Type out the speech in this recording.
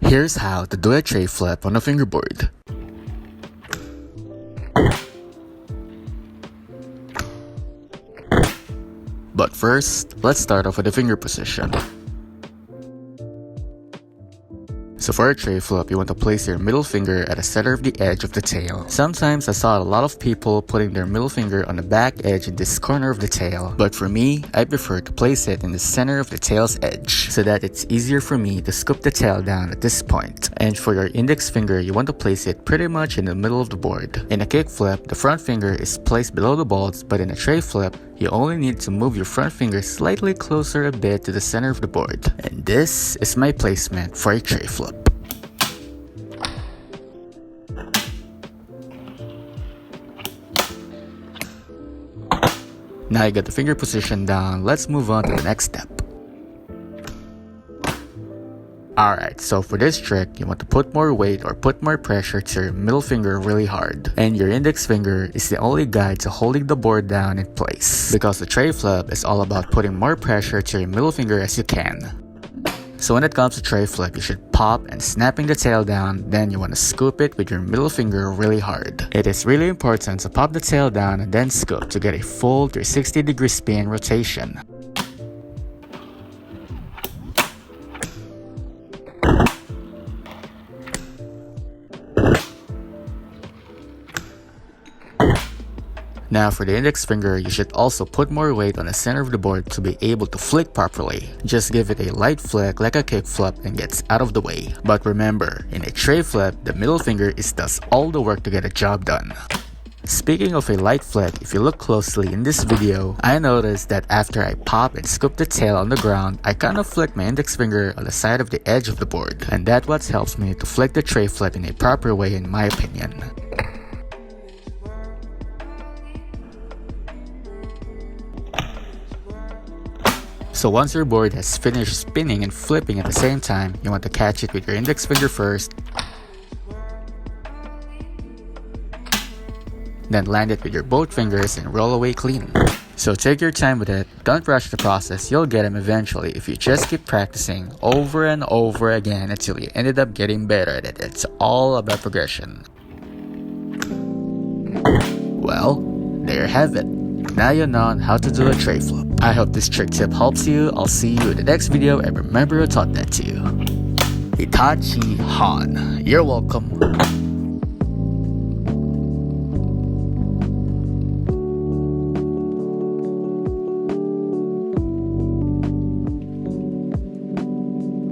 Here's how to do a tray flip on a fingerboard. But first, let's start off with the finger position. So for a tray flip, you want to place your middle finger at the center of the edge of the tail. Sometimes I saw a lot of people putting their middle finger on the back edge in this corner of the tail. But for me, I prefer to place it in the center of the tail's edge so that it's easier for me to scoop the tail down at this point. And for your index finger, you want to place it pretty much in the middle of the board. In a kick flip, the front finger is placed below the balls, but in a tray flip, you only need to move your front finger slightly closer a bit to the center of the board. And this is my placement for a tray flip. Now you got the finger position down, let's move on to the next step. Alright, so for this trick, you want to put more weight or put more pressure to your middle finger really hard. And your index finger is the only guide to holding the board down in place. Because the tray flip is all about putting more pressure to your middle finger as you can. So when it comes to tray flip, you should pop and snapping the tail down, then you want to scoop it with your middle finger really hard. It is really important to pop the tail down and then scoop to get a full 360-degree spin rotation. Now for the index finger, you should also put more weight on the center of the board to be able to flick properly. Just give it a light flick like a kick flip and gets out of the way. But remember, in a tray flip, the middle finger does all the work to get a job done. Speaking of a light flick, if you look closely in this video, I noticed that after I pop and scoop the tail on the ground, I kind of flick my index finger on the side of the edge of the board. And that's what helps me to flick the tray flip in a proper way in my opinion. So once your board has finished spinning and flipping at the same time, you want to catch it with your index finger first, then land it with your both fingers and roll away clean. So take your time with it, don't rush the process, you'll get them eventually if you just keep practicing over and over again until you ended up getting better at it. It's all about progression. Well, there you have it. Now you know how to do a tray flip. I hope this trick tip helps you. I'll see you in the next video and remember who taught that to you. Itachi Han. You're welcome.